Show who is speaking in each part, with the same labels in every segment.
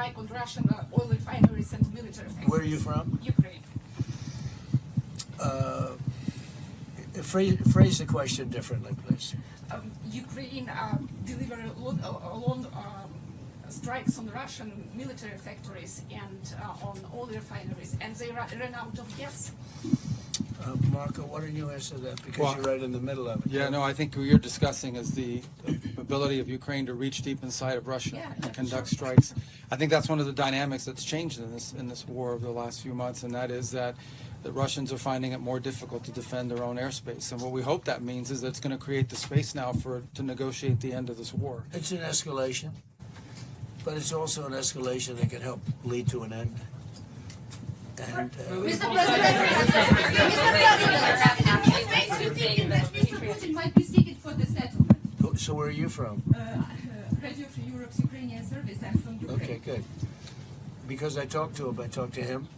Speaker 1: strike on Russian oil refineries and military factories.
Speaker 2: Where are you from?
Speaker 1: Ukraine.
Speaker 2: Phrase the question differently, please.
Speaker 1: Ukraine delivered long strikes on Russian military factories and on oil refineries, and they ran out of gas.
Speaker 2: Marco, why don't you answer that? Because you're right in the middle of it.
Speaker 3: Yeah, no, I think what you're discussing is the ability of Ukraine to reach deep inside of Russia and conduct strikes. I think that's one of the dynamics that's changed in this war over the last few months, and that is that the Russians are finding it more difficult to defend their own airspace. And what we hope that means is that it's going to create the space now to negotiate the end of this war.
Speaker 2: It's an escalation, but it's also an escalation that can help lead to an end. And,
Speaker 4: Mr. President, might be seeking for the settlement.
Speaker 2: so where are you from?
Speaker 4: Radio Free Europe's Ukrainian service. I'm from Ukraine.
Speaker 2: Okay, good. Because I talked to him.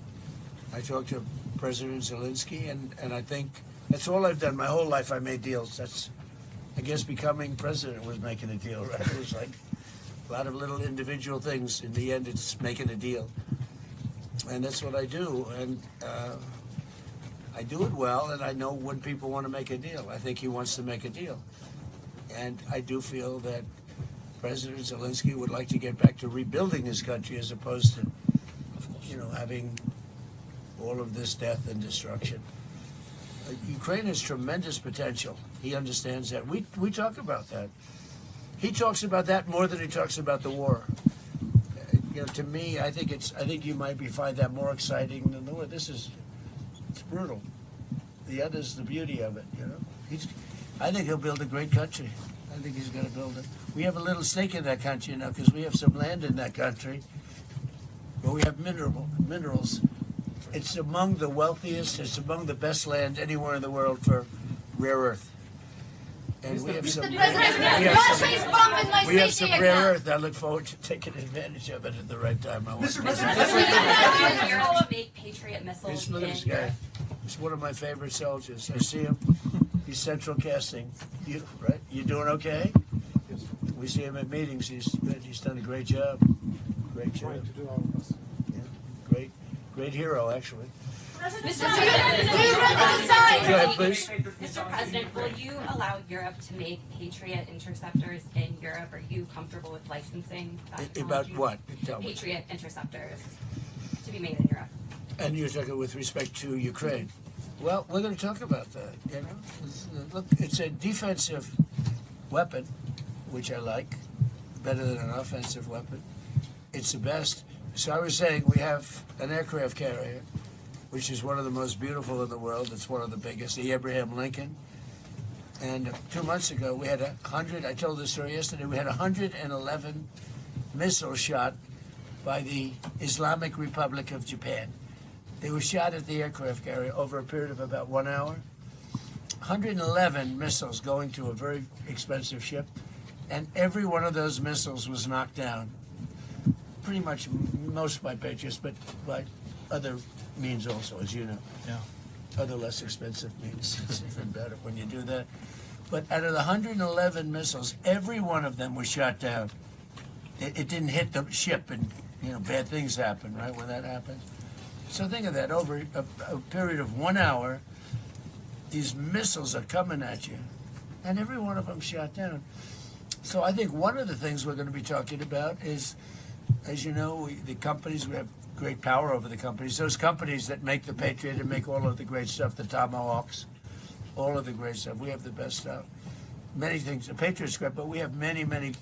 Speaker 2: I talked to President Zelensky, and I think that's all I've done. My whole life I made deals. That's, I guess, becoming president was making a deal, right? It was like a lot of little individual things. In the end, it's making a deal. And that's what I do, and I do it well, and I know when people want to make a deal. I think he wants to make a deal. And I do feel that President Zelensky would like to get back to rebuilding his country as opposed to, having all of this death and destruction. Ukraine has tremendous potential. He understands that. We talk about that. He talks about that more than he talks about the war. To me, I think you might find that more exciting than the war. It's brutal. The other's the beauty of it, I think he'll build a great country. I think he's going to build it. We have a little stake in that country now because we have some land in that country where we have minerals. It's among the wealthiest, it's among the best land anywhere in the world for rare earth. And we have some rare earth. I look forward to taking advantage of it at the right time.
Speaker 5: Mr. President, Europe make Patriot missiles.
Speaker 2: Look at this guy. He's one of my favorite soldiers. I see him. He's central casting. Right? You doing okay? We see him at meetings. He's done a great job. Great job. Yeah. Great hero, actually.
Speaker 5: Mr. President,
Speaker 2: Go ahead, please.
Speaker 5: Mr. President, will you allow Europe to make Patriot interceptors in Europe? Are you comfortable with licensing that
Speaker 2: About
Speaker 5: technology?
Speaker 2: what? Tell me.
Speaker 5: Patriot interceptors to be made in Europe.
Speaker 2: And you're talking with respect to Ukraine. Well, we're going to talk about that. Look, it's a defensive weapon, which I like, better than an offensive weapon. It's the best. So I was saying we have an aircraft carrier, which is one of the most beautiful in the world. It's one of the biggest, the Abraham Lincoln. And 2 months ago, we had 100, I told this story yesterday, we had 111 missiles shot by the Islamic Republic of Japan. They were shot at the aircraft carrier over a period of about 1 hour. 111 missiles going to a very expensive ship, and every one of those missiles was knocked down. Pretty much most by Patriots, but by other means also, as you know.
Speaker 3: Yeah.
Speaker 2: Other less expensive means. It's even better when you do that. But out of the 111 missiles, every one of them was shot down. It didn't hit the ship, and bad things happen, right, when that happens. So think of that, over a period of 1 hour, these missiles are coming at you, and every one of them shot down. So I think one of the things we're going to be talking about is, as you know, the companies, we have great power over the companies. Those companies that make the Patriot and make all of the great stuff, the Tomahawks, all of the great stuff. We have the best stuff. Many things. The Patriot's great, but we have many, many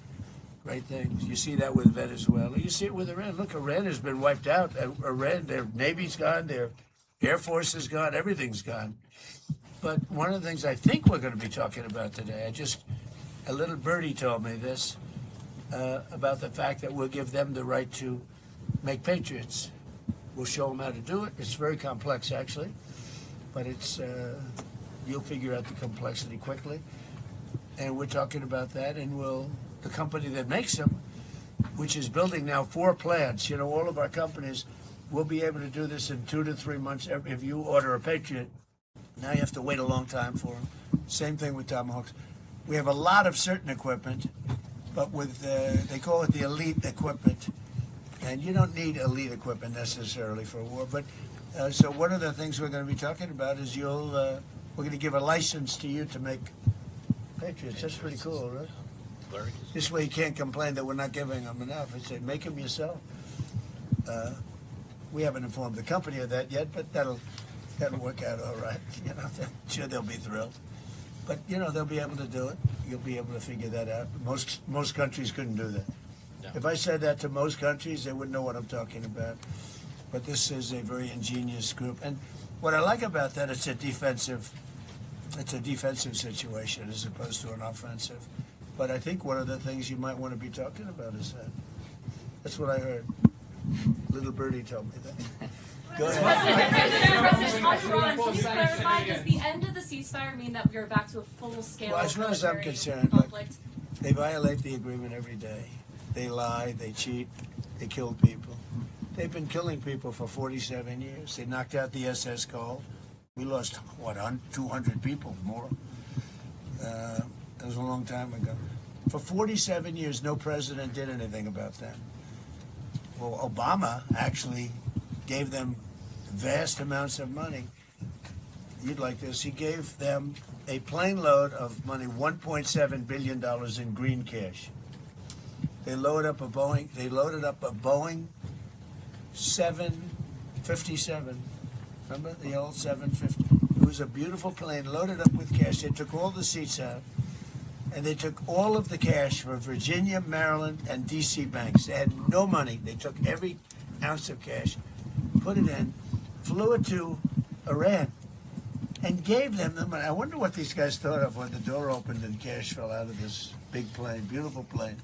Speaker 2: great things. You see that with Venezuela. You see it with Iran. Look, Iran has been wiped out. Iran, their Navy's gone, their Air Force is gone, everything's gone. But one of the things I think we're going to be talking about today, a little birdie told me this, about the fact that we'll give them the right to make Patriots. We'll show them how to do it. It's very complex, actually, but you'll figure out the complexity quickly. And we're talking about that, and the company that makes them, which is building now 4 plants, all of our companies will be able to do this in 2 to 3 months. If you order a Patriot, now you have to wait a long time for them. Same thing with Tomahawks. We have a lot of certain equipment, but with they call it the elite equipment. And you don't need elite equipment necessarily for a war. But so one of the things we're going to be talking about is we're going to give a license to you to make Patriots. That's pretty cool, right? This way you can't complain that we're not giving them enough. I say, make them yourself. We haven't informed the company of that yet, but that'll work out all right. You know, I'm sure they'll be thrilled. But you know, they'll be able to do it. You'll be able to figure that out. Most countries couldn't do that.
Speaker 6: Yeah.
Speaker 2: If I said that to most countries, they wouldn't know what I'm talking about. But this is a very ingenious group, and what I like about that, it's a defensive situation as opposed to an offensive. But I think one of the things you might want to be talking about is that. That's what I heard. Little birdie told me that. Go ahead.
Speaker 7: President, on Iran, can you clarify, does the end of the ceasefire mean that we're back to a full-scale
Speaker 2: Well, as far as I'm
Speaker 7: military
Speaker 2: concerned, look,
Speaker 7: conflict?
Speaker 2: they violate the agreement every day. They lie, they cheat, they kill people. They've been killing people for 47 years. They knocked out the SS Cole. We lost, 200 people more. That was a long time ago. For 47 years, no president did anything about that. Well, Obama actually gave them vast amounts of money. You'd like this. He gave them a plane load of money, $1.7 billion in green cash. They loaded up a Boeing 757. Remember the old 750? It was a beautiful plane loaded up with cash. They took all the seats out, and they took all of the cash for Virginia, Maryland, and D.C. banks. They had no money. They took every ounce of cash, put it in, flew it to Iran, and gave them the money. I wonder what these guys thought of when the door opened and cash fell out of this big plane, beautiful plane.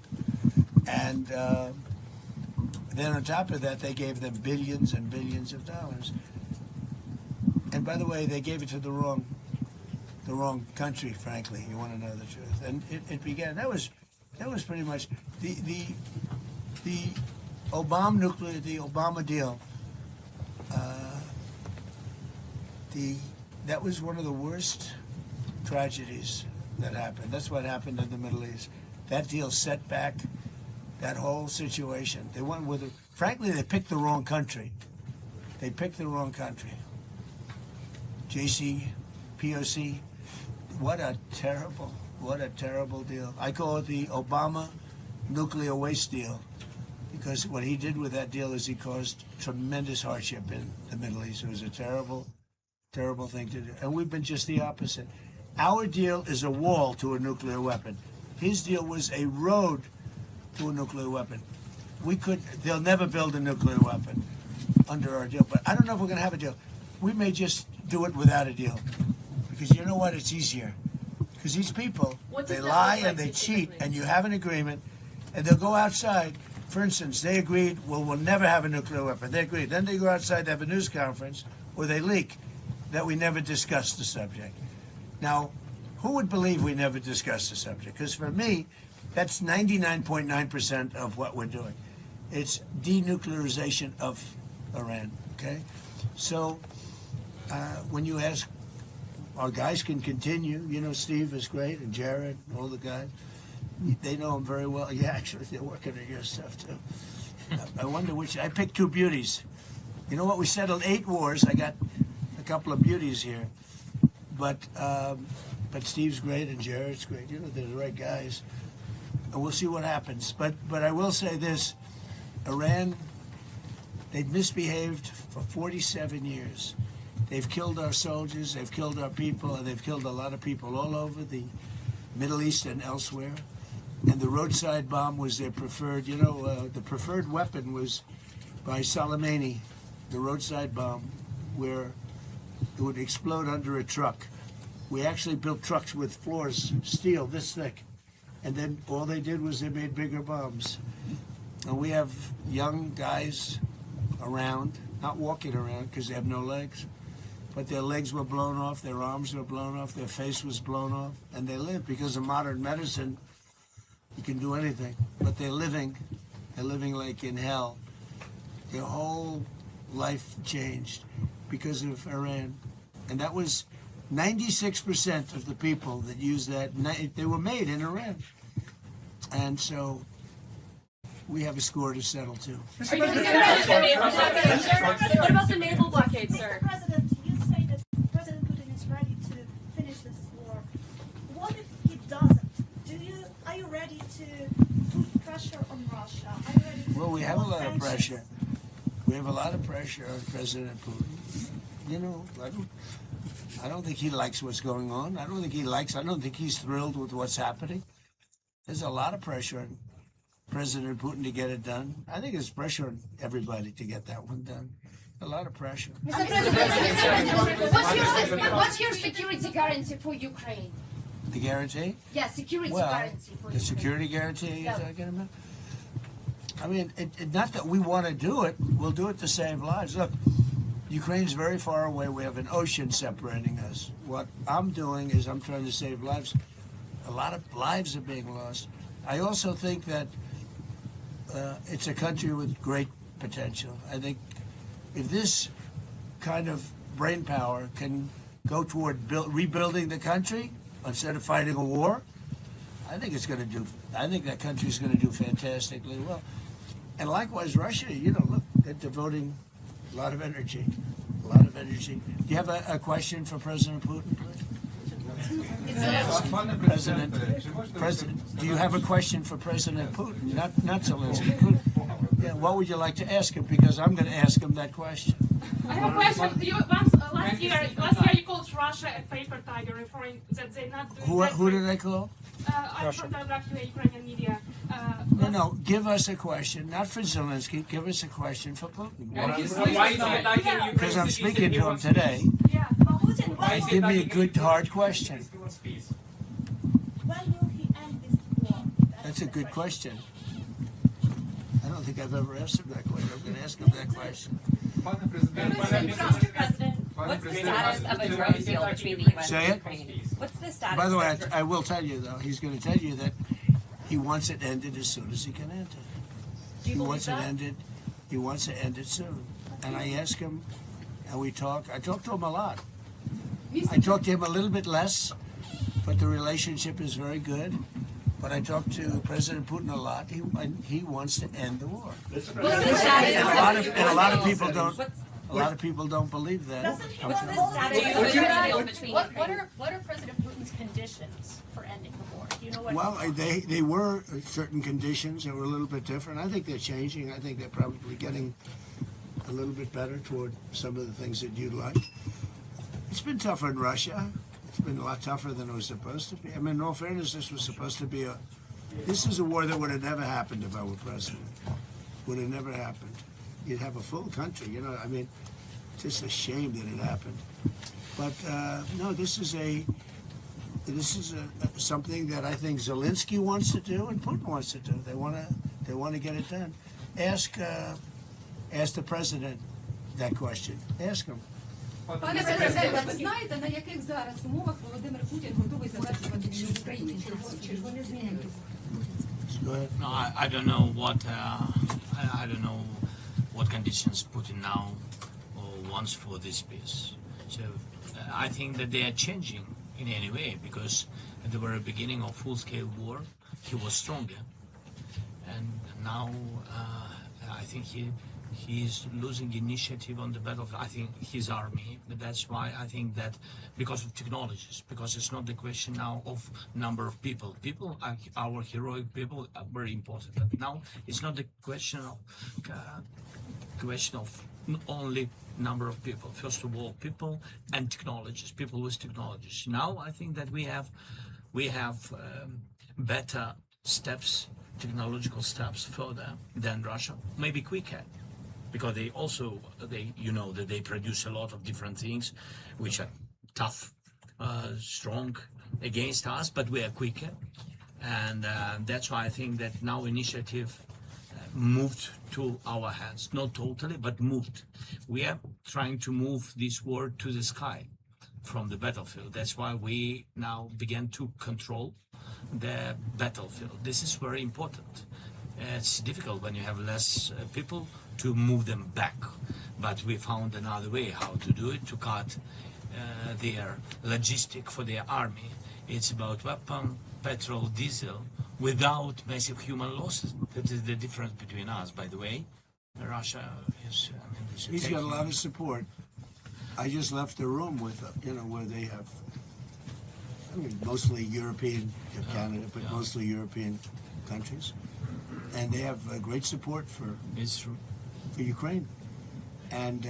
Speaker 2: And then on top of that, they gave them billions and billions of dollars. And by the way, they gave it to the wrong country, frankly. You want to know the truth. And it began. That was pretty much the Obama deal. That was one of the worst tragedies that happened. That's what happened in the Middle East. That deal set back that whole situation. They went with it. Frankly, they picked the wrong country. They picked the wrong country. POC. What a terrible deal. I call it the Obama nuclear waste deal, because what he did with that deal is he caused tremendous hardship in the Middle East. It was a terrible, terrible thing to do. And we've been just the opposite. Our deal is a wall to a nuclear weapon. His deal was a road to a nuclear weapon. They'll never build a nuclear weapon under our deal, but I don't know if we're going to have a deal. We may just do it without a deal, because you know what? It's easier. Because these people, they lie and they cheat, and you have an agreement, and they'll go outside. For instance, they agreed, well, we'll never have a nuclear weapon. They agreed. Then they go outside, they have a news conference, or they leak that we never discussed the subject. Now, who would believe we never discussed the subject? Because for me, that's 99.9% of what we're doing. It's denuclearization of Iran, okay? So when you ask, our guys can continue. You know, Steve is great, and Jared, all the guys. They know him very well. Yeah, actually, they're working on your stuff, too. I wonder which. I picked two beauties. You know what? We settled 8 wars. I got a couple of beauties here. But Steve's great, and Jared's great. You know, they're the right guys. And we'll see what happens. But I will say this. Iran, they've misbehaved for 47 years. They've killed our soldiers, they've killed our people, and they've killed a lot of people all over the Middle East and elsewhere. And the roadside bomb was their preferred, the preferred weapon was by Soleimani, the roadside bomb, where it would explode under a truck. We actually built trucks with floors, steel this thick. And then all they did was they made bigger bombs. And we have young guys around, not walking around because they have no legs, but their legs were blown off, their arms were blown off, their face was blown off, and they live because of modern medicine. You can do anything, but they're living like in hell. Their whole life changed because of Iran. And that was 96% of the people that used that, they were made in Iran. And so we have a score to settle too.
Speaker 7: Are you going to get rid of the naval blockade, sir? What about the naval blockade, sir?
Speaker 6: Mr. President, you say that President Putin is ready to finish this war. What if he doesn't? Are you ready to put pressure on Russia? Are you ready to
Speaker 2: Well, we have a
Speaker 6: impose
Speaker 2: lot of
Speaker 6: sanctions?
Speaker 2: pressure. We have a lot of pressure on President Putin. You know, I don't think he likes what's going on. I don't think he's thrilled with what's happening. There's a lot of pressure on President Putin to get it done. I think there's pressure on everybody to get that one done. A lot of pressure.
Speaker 8: Mr. President, what's your security guarantee for Ukraine?
Speaker 2: The guarantee?
Speaker 8: Yeah, security
Speaker 2: Well,
Speaker 8: guarantee for
Speaker 2: the
Speaker 8: Ukraine.
Speaker 2: security guarantee you're
Speaker 8: Yeah.
Speaker 2: talking about? I mean, not that we want to do it. We'll do it to save lives. Look, Ukraine's very far away. We have an ocean separating us. What I'm doing is I'm trying to save lives. A lot of lives are being lost. I also think that it's a country with great potential. I think if this kind of brain power can go toward rebuilding the country instead of fighting a war, I think that country's going to do fantastically well. And likewise, Russia, you know, look, they're devoting a lot of energy. Do you have a question for President Putin, please? President, do you have a question for President Putin? Not Zelensky. Putin. Yeah, what would you like to ask him? Because I'm going to ask him that question.
Speaker 9: I have a question. Last year you called Russia a paper tiger, referring that they're not doing
Speaker 2: Who did I call?
Speaker 9: I photographed you Ukrainian media.
Speaker 2: No, give us a question, not for Zelensky. Give us a question for Putin. Because I'm speaking to him today.
Speaker 9: Yeah.
Speaker 2: Give me a good, hard question.
Speaker 6: When will he end this war?
Speaker 2: That's a good question. I don't think I've ever asked him that question. I'm going to ask him that question.
Speaker 5: Mr. President, what's the status of a drone deal between the U.S.
Speaker 2: Say
Speaker 5: and
Speaker 2: it.
Speaker 5: Ukraine? What's the status?
Speaker 2: By the way,
Speaker 5: of the
Speaker 2: I will tell you, though, he's going to tell you that he wants it ended as soon as he can end it. He wants to end it soon. And I ask him, and we talk. I talk to him a lot. I talk to him a little bit less, but the relationship is very good. But I talk to President Putin a lot. He wants to end the war. And a lot of people don't. A lot of people don't believe that.
Speaker 5: What's the status of a drone deal between
Speaker 7: What are President Putin's conditions for ending the war? Do you know what?
Speaker 2: Well, they were certain conditions that were a little bit different. I think they're changing. I think they're probably getting a little bit better toward some of the things that you'd like. It's been tougher in Russia. It's been a lot tougher than it was supposed to be. I mean, in all fairness, this was supposed to be this is a war that would have never happened if I were president. Would have never happened. You'd have a full country, you know. I mean, it's just a shame that it happened. But no, this is something that I think Zelensky wants to do and Putin wants to do. They want to get it done. Ask the president that question. Ask him.
Speaker 4: Пане президенте, ви знаєте, на яких зараз умовах Володимир Путін готовий завершувати війну в Україні? Чи ж вони змінюються?
Speaker 2: Go ahead.
Speaker 10: No, I don't know what I don't know what conditions Putin now wants for this peace. So I think that they are changing in any way, because at the very beginning of full-scale war, he was stronger, and now I think he's losing initiative on the battlefield. I think his army, but that's why I think that because of technologies, because it's not the question now of number of people. People, our heroic people, are very important. But now it's not the question of only number of people. First of all, people and technologies. People with technologies. Now I think that we have better steps, technological steps further than Russia, maybe quicker. Because you know that they produce a lot of different things which are tough, strong against us, but we are quicker. And that's why I think that now initiative moved to our hands. Not totally, but moved. We are trying to move this war to the sky from the battlefield. That's why we now began to control the battlefield. This is very important. It's difficult when you have less people to move them back, but we found another way how to do it, to cut their logistic for their army. It's about weapon, petrol, diesel, without massive human losses. That is the difference between us, by the way. Russia is.
Speaker 2: He's got a lot of support. I just left the room with, where they have, mostly European, Canada, but mostly European countries, and they have great support for.
Speaker 10: It's true.
Speaker 2: For Ukraine, and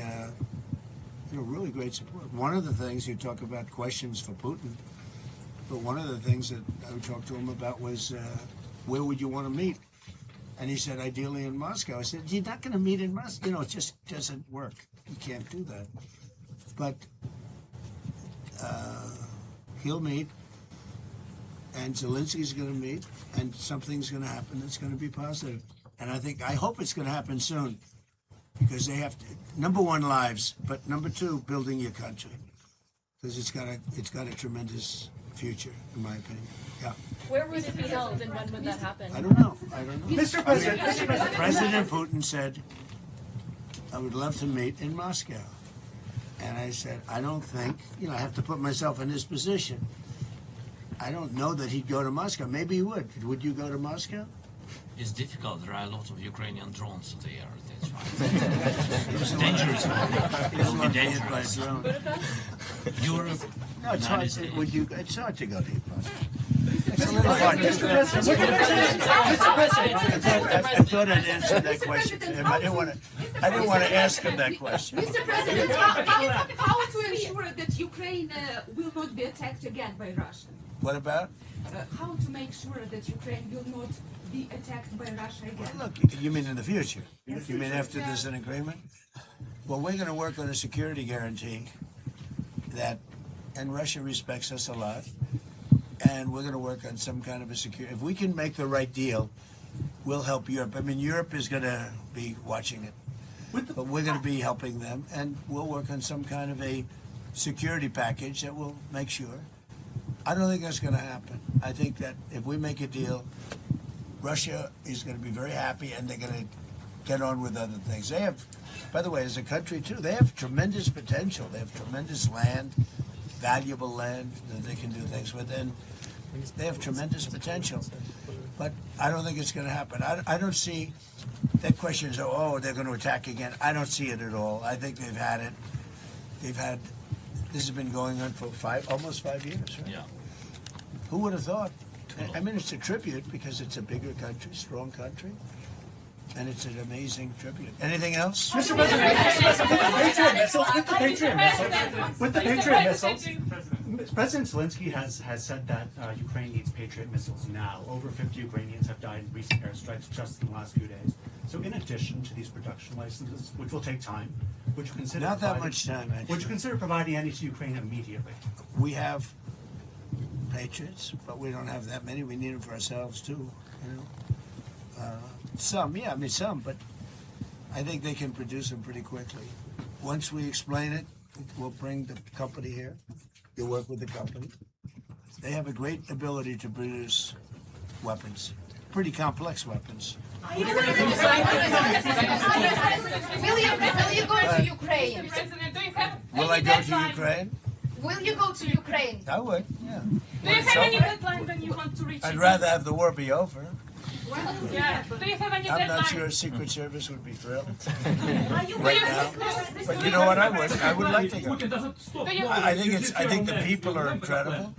Speaker 2: really great support. One of the things, you talk about questions for Putin, but one of the things that I talked to him about was where would you want to meet? And he said, ideally in Moscow. I said, you're not going to meet in Moscow. It just doesn't work. You can't do that. But he'll meet, and Zelensky's going to meet, and something's going to happen that's going to be positive. And I hope it's going to happen soon, because they have to, number one, lives, but number two, building your country, because it's got a tremendous future, in my opinion. Yeah.
Speaker 7: Where would it be held, and when would that happen?
Speaker 2: I don't know.
Speaker 11: Mr. President,
Speaker 2: President Putin said, I would love to meet in Moscow. And I said, I don't think, I have to put myself in his position. I don't know that he'd go to Moscow. Maybe he would. Would you go to Moscow?
Speaker 10: It's difficult. There are a lot of Ukrainian drones there. That's right. It's dangerous. It will be dangerous. Europe.
Speaker 2: No, it's hard. It's hard to go to Moscow. I thought I'd answer that question to him. I didn't want to ask him that question.
Speaker 4: Mr. President, how to ensure that Ukraine will not be attacked again by Russia?
Speaker 2: What about?
Speaker 4: How to make sure that Ukraine will not be attacked by Russia again?
Speaker 2: Well, look, you mean in the future? You mean after there's an agreement? Well, we're going to work on a security guarantee and Russia respects us a lot, and we're going to work on some kind of a security. If we can make the right deal, we'll help Europe. I mean, Europe is going to be watching it, but we're going to be helping them, and we'll work on some kind of a security package that will make sure. I don't think that's going to happen. I think that if we make a deal, Russia is going to be very happy, and they're going to get on with other things. They have, by the way, as a country too, they have tremendous potential. They have tremendous land, valuable land that they can do things with, and they have tremendous potential. But I don't think it's going to happen. I don't see that question is, oh, they're going to attack again. I don't see it at all. I think they've had it. This has been going on for almost 5 years, right?
Speaker 10: Yeah.
Speaker 2: Who would have thought? I mean, it's a tribute because it's a bigger country, strong country, and it's an amazing tribute. Anything else?
Speaker 11: Mr. President, with the Patriot missiles, President Zelensky has said that Ukraine needs Patriot missiles now. Over 50 Ukrainians have died in recent airstrikes just in the last few days. So in addition to these production licenses, which will take time, would you consider
Speaker 2: Not that much time, actually.
Speaker 11: Would you consider providing any to Ukraine immediately?
Speaker 2: We have Patriots, but we don't have that many. We need them for ourselves too. Some, but I think they can produce them pretty quickly. Once we explain it, we'll bring the company here. You'll work with the company. They have a great ability to produce weapons, pretty complex weapons.
Speaker 8: Will you go to Ukraine?
Speaker 2: Will I go to Ukraine?
Speaker 8: Will you go to Ukraine?
Speaker 2: I would, yeah.
Speaker 9: Do you have any deadline when you want to reach
Speaker 2: I'd
Speaker 9: it?
Speaker 2: rather have the war be over.
Speaker 9: Yeah. Do you have any
Speaker 2: I'm
Speaker 9: deadline?
Speaker 2: not sure Secret Service would be thrilled
Speaker 9: Right
Speaker 2: right now. But you know what? I would like to go.
Speaker 9: Do you-
Speaker 2: I think the people are incredible,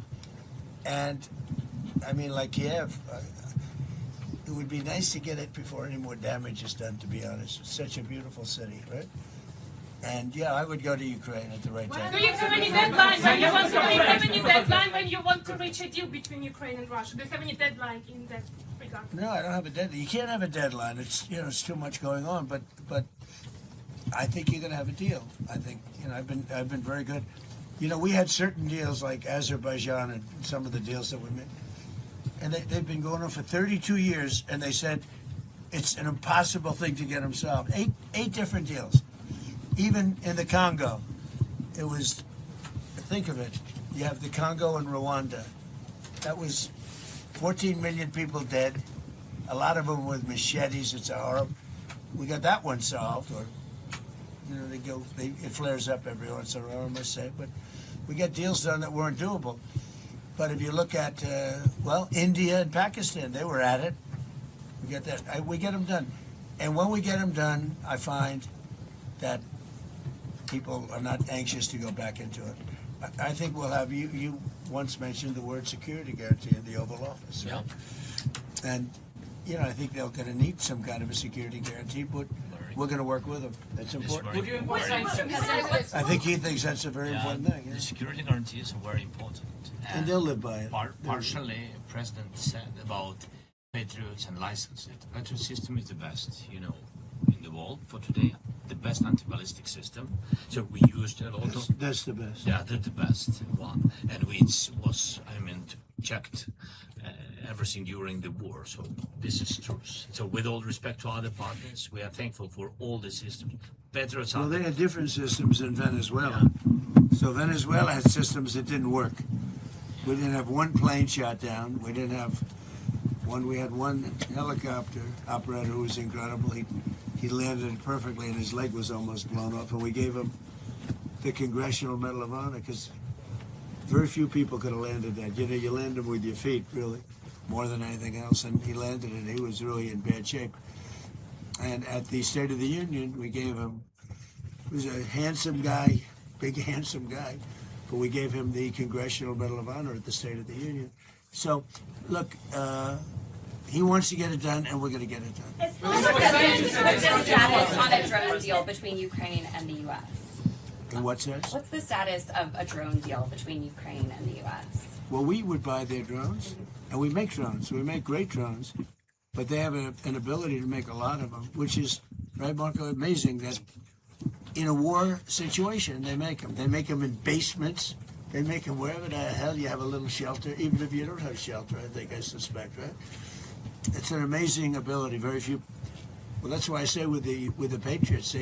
Speaker 2: and I mean, like Kiev, it would be nice to get it before any more damage is done. To be honest, it's such a beautiful city, right? And yeah, I would go to Ukraine at the right time.
Speaker 9: Do you have any deadline when you want to? Do you have any deadline when you want to reach a deal between Ukraine and Russia? Do you have any deadline in that regard?
Speaker 2: No, I don't have a deadline. You can't have a deadline. It's it's too much going on. But I think you're going to have a deal. I think I've been very good. We had certain deals like Azerbaijan and some of the deals that we made, and they've been going on for 32 years. And they said it's an impossible thing to get them solved. Eight different deals. Even in the Congo, it was. Think of it. You have the Congo and Rwanda. That was 14 million people dead, a lot of them with machetes. It's horrible. We got that one solved, or it flares up every once in a while, I must say. But we got deals done that weren't doable. But if you look at, well, India and Pakistan, they were at it. We get that. We get them done. And when we get them done, I find that people are not anxious to go back into it. I think we'll have, you once mentioned the word security guarantee in the Oval Office. Right?
Speaker 10: Yeah.
Speaker 2: And, I think they're going to need some kind of a security guarantee, but we're going to work with them. That's important.
Speaker 10: Would you impose
Speaker 2: I think he thinks that's a very important thing.
Speaker 10: The security guarantees are very important.
Speaker 2: And they'll live by it.
Speaker 10: Partially, the President said about Patriots and licenses. The Patriot system is the best, in the world for today. The best anti-ballistic system. So we used a lot of...
Speaker 2: That's the best.
Speaker 10: Yeah, that's the best one. And we was, checked everything during the war. So this is true. So with all respect to other partners, we are thankful for all the systems. Patriots
Speaker 2: Well, they had different systems in Venezuela. Yeah. So Venezuela had systems that didn't work. We didn't have one plane shot down. We didn't have one. We had one helicopter operator who was incredible. He landed it perfectly, and his leg was almost blown off. And we gave him the Congressional Medal of Honor because very few people could have landed that. You land them with your feet, really, more than anything else. And he landed it. He was really in bad shape. And at the State of the Union, we gave him. He was a handsome guy, big handsome guy. But we gave him the Congressional Medal of Honor at the State of the Union. So, look, he wants to get it done, and we're going to get it done.
Speaker 5: What's the status on a drone deal between Ukraine and the U.S.?
Speaker 2: In what sense?
Speaker 5: What's the status of a drone deal between Ukraine and the U.S.?
Speaker 2: Well, we would buy their drones, and we make drones. We make great drones, but they have an ability to make a lot of them, which is, right, Marco, amazing that in a war situation, they make them. They make them in basements. They make them wherever the hell you have a little shelter, even if you don't have shelter, I suspect, right? It's an amazing ability. Very few. Well, that's why I say with the Patriots,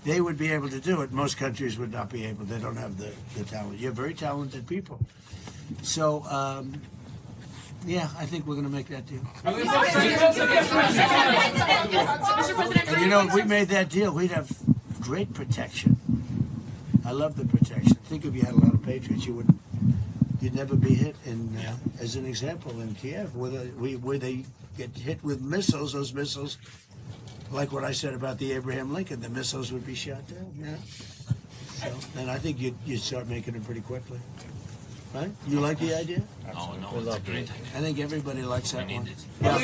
Speaker 2: they would be able to do it. Most countries would not be able. They don't have the talent. You have very talented people. So, yeah, I think we're going to make that deal. And if we made that deal, we'd have great protection. I love the protection. Think if you had a lot of Patriots, you'd never be hit. In as an example, in Kiev, where they get hit with missiles, those missiles, like what I said about the Abraham Lincoln, the missiles would be shot down. Yeah. So, and I think you'd start making them pretty quickly. Right? You like the idea?
Speaker 10: Oh, no, it's a great idea.
Speaker 2: I think everybody likes that one.
Speaker 6: As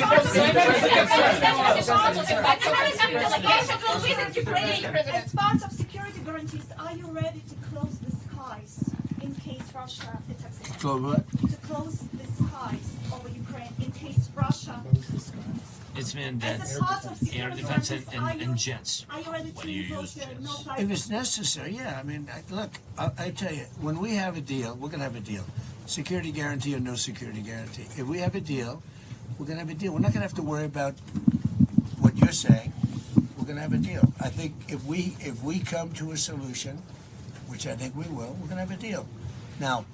Speaker 6: part of security guarantees, are you ready to close the skies in case Russia attacks Ukraine?
Speaker 2: Close what?
Speaker 6: To close the skies over Ukraine in case Russia.
Speaker 10: It's been that
Speaker 6: As a part of
Speaker 10: air
Speaker 6: security
Speaker 10: defense
Speaker 6: guarantees,
Speaker 10: and jets.
Speaker 6: Are you ready
Speaker 10: When
Speaker 6: to
Speaker 10: you
Speaker 6: impose
Speaker 10: use
Speaker 6: a
Speaker 10: jets.
Speaker 6: no-fly?
Speaker 2: If it's necessary, yeah. I mean, look, I tell you, when we have a deal, we're going to have a deal. Security guarantee or no security guarantee. If we have a deal, we're going to have a deal. We're not going to have to worry about what you're saying. We're going to have a deal. I think if we come to a solution, which I think we will, we're going to have a deal. Now,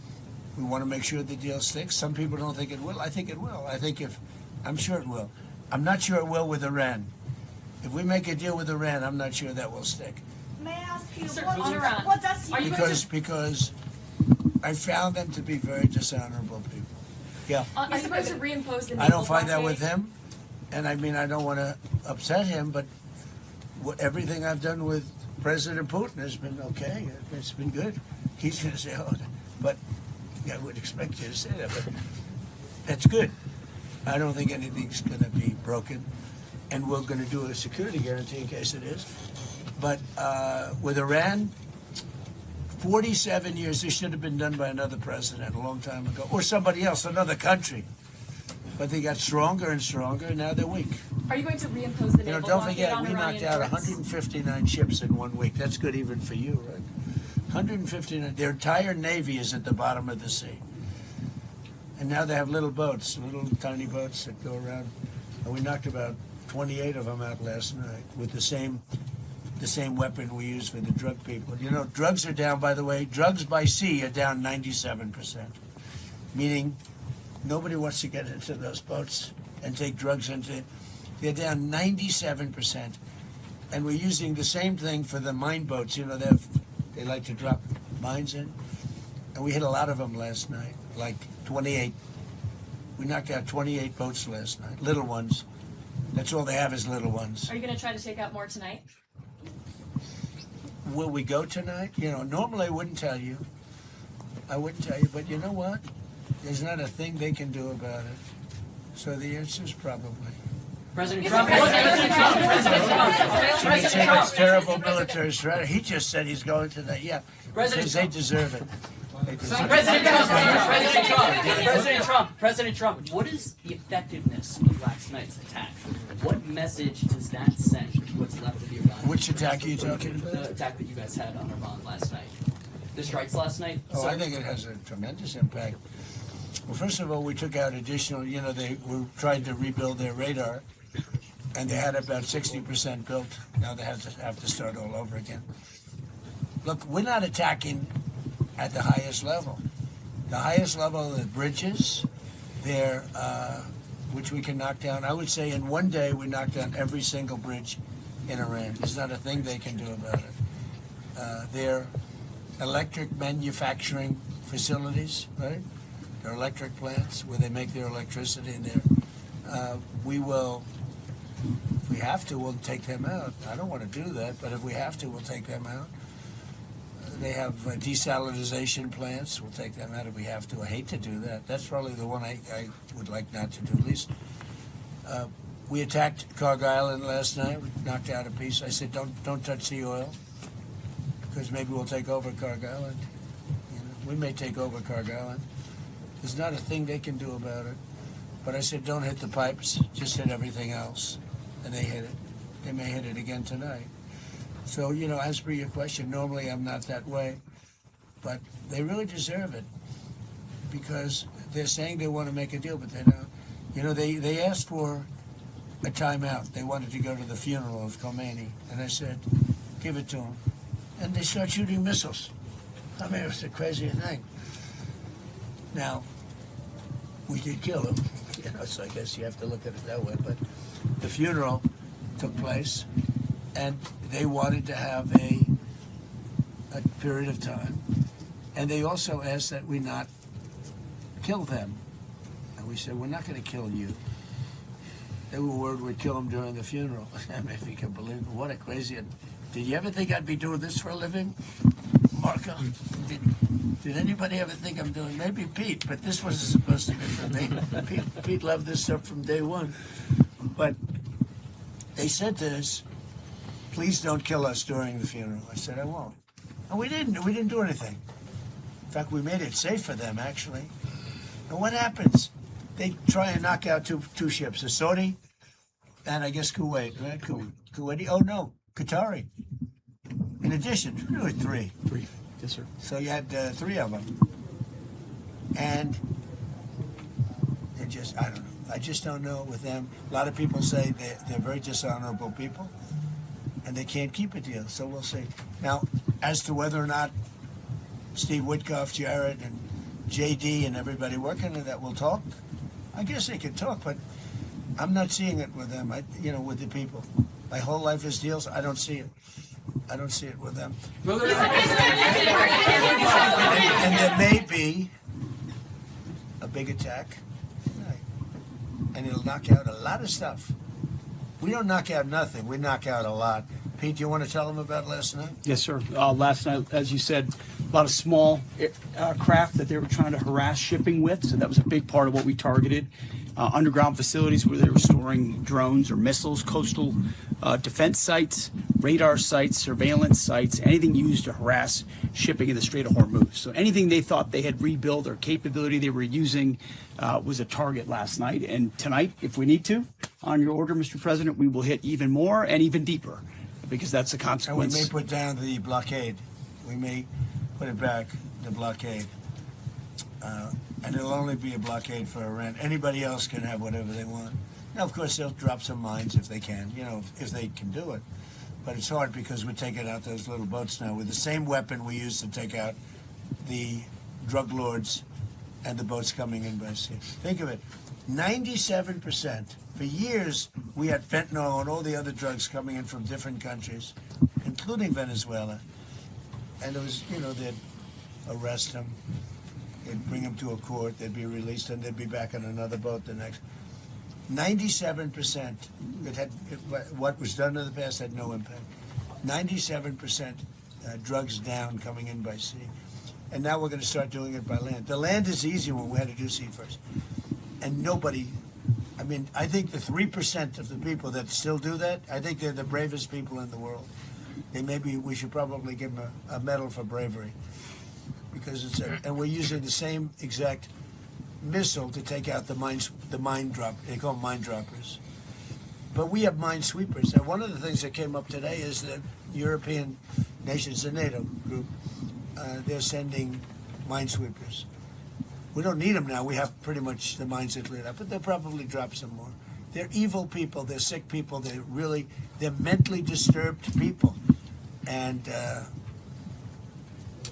Speaker 2: we want to make sure the deal sticks. Some people don't think it will. I think it will. I'm sure it will. I'm not sure it will with Iran. If we make a deal with Iran, I'm not sure that will stick.
Speaker 6: May I ask you,
Speaker 7: Sir,
Speaker 6: what does you
Speaker 2: Because I found them to be very dishonorable people. Yeah.
Speaker 7: Are you supposed to reimpose the
Speaker 2: I don't find that with him, and I mean I don't want to upset him, but everything I've done with President Putin has been okay. It's been good. He's going to say, "Oh," but I would expect you to say that, but that's good. I don't think anything's going to be broken, and we're going to do a security guarantee in case it is. But with Iran, 47 years, this should have been done by another president a long time ago, or somebody else, another country. But they got stronger and stronger, and now they're weak.
Speaker 7: Are you going to reimpose the naval
Speaker 2: Don't
Speaker 7: blockade
Speaker 2: forget,
Speaker 7: on
Speaker 2: we knocked
Speaker 7: Iranian
Speaker 2: out
Speaker 7: ports?
Speaker 2: 159 ships in 1 week. That's good even for you, right? 159. Their entire navy is at the bottom of the sea. And now they have little boats, little tiny boats that go around. And we knocked about 28 of them out last night with the same weapon we use for the drug people. Drugs are down, by the way. Drugs by sea are down 97%, meaning nobody wants to get into those boats and take drugs into it. They're down 97%. And we're using the same thing for the mine boats. They like to drop mines in. And we hit a lot of them last night. like 28. We knocked out 28 boats last night, little ones. That's all they have is little ones.
Speaker 7: Are you going to try to take out more tonight?
Speaker 2: Will we go tonight? You know, normally I wouldn't tell you. But you know what? There's not a thing they can do about it. So the answer is probably.
Speaker 12: President Trump.
Speaker 2: It's terrible military strategy. He just said he's going to that. Yeah, they deserve it.
Speaker 12: President Trump, what is the effectiveness of last night's attack? What message does that send what's left of Iran?
Speaker 2: Which attack are you talking about?
Speaker 12: The attack that you guys had on Iran last night. The strikes last night?
Speaker 2: Oh, I think it has a tremendous impact. Well, first of all, we took out additional, they were trying to rebuild their radar, and they had about 60% built. Now they have to start all over again. Look, we're not attacking at the highest level. The highest level are the bridges, which we can knock down. I would say in one day we knocked down every single bridge in Iran. There's not a thing they can do about it. Their electric manufacturing facilities, right? Their electric plants where they make their electricity in there. We will, if we have to, we'll take them out. I don't want to do that, but if we have to, we'll take them out. They have desalinization plants. We'll take them out if we have to. I hate to do that. That's probably the one I would like not to do least. We attacked Carg Island last night. We knocked out a piece. I said, don't touch the oil, because maybe we'll take over Carg Island. We may take over Carg Island. There's not a thing they can do about it. But I said, don't hit the pipes. Just hit everything else. And they hit it. They may hit it again tonight. So, as per your question, normally I'm not that way, but they really deserve it because they're saying they want to make a deal, but they don't. They asked for a timeout. They wanted to go to the funeral of Khomeini, and I said, give it to them. And they start shooting missiles. I mean, it was the craziest thing. Now, we did kill him, so I guess you have to look at it that way, but the funeral took place. And they wanted to have a period of time. And they also asked that we not kill them. And we said, we're not going to kill you. They were worried we'd kill them during the funeral. I mean, if you can believe it, what a crazy... Did you ever think I'd be doing this for a living, Marco? Did anybody ever think I'm doing... Maybe Pete, but this wasn't supposed to be for me. Pete loved this stuff from day one. But they said to us, please don't kill us during the funeral. I said, I won't. And we didn't. We didn't do anything. In fact, we made it safe for them, actually. And what happens? They try and knock out two ships, a Saudi and I guess Kuwait, right? Kuwaiti? Oh, no, Qatari. In addition, really three.
Speaker 13: Three, yes, sir.
Speaker 2: So you had three of them. And they just, I don't know. I just don't know with them. A lot of people say they're very dishonorable people. And they can't keep a deal, so we'll see. Now, as to whether or not Steve Witkoff, Jared, and JD and everybody working on that will talk, I guess they could talk, but I'm not seeing it with them, with the people. My whole life is deals, I don't see it. I don't see it with them. And there may be a big attack tonight, and it'll knock out a lot of stuff. We don't knock out nothing. We knock out a lot. Pete, do you want to tell them about last night?
Speaker 13: Yes, sir. Last night, as you said, a lot of small craft that they were trying to harass shipping with, so that was a big part of what we targeted. Underground facilities where they were storing drones or missiles, coastal defense sites, radar sites, surveillance sites, anything used to harass shipping in the Strait of Hormuz. So anything they thought they had rebuilt or capability they were using was a target last night. And tonight, if we need to, on your order, Mr. President, we will hit even more and even deeper, because that's the consequence.
Speaker 2: And we may put down the blockade. We may put it back, the blockade. And it'll only be a blockade for Iran. Anybody else can have whatever they want. Now, of course, they'll drop some mines if they can, if they can do it. But it's hard because we're taking out those little boats now with the same weapon we used to take out the drug lords and the boats coming in by sea. Think of it, 97%. For years, we had fentanyl and all the other drugs coming in from different countries, including Venezuela. And it was, they'd arrest them. They'd bring them to a court, they'd be released, and they'd be back on another boat the next. 97% what was done in the past had no impact. 97% drugs down coming in by sea. And now we're going to start doing it by land. The land is easy when we had to do sea first. And nobody, I mean, I think the 3% of the people that still do that, I think they're the bravest people in the world. We should probably give them a medal for bravery. Because and we're using the same exact missile to take out the mine drop. They call them mine droppers. But we have mine sweepers. And one of the things that came up today is that European nations, the NATO group, they're sending mine sweepers. We don't need them now. We have pretty much the mines that lit up, but they'll probably drop some more. They're evil people. They're sick people. They're mentally disturbed people. And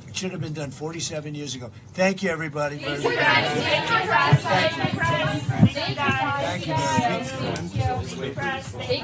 Speaker 2: it should have been done 47 years ago. Thank you, everybody.
Speaker 8: Thank you, guys.
Speaker 2: Thank you.
Speaker 8: Thank you.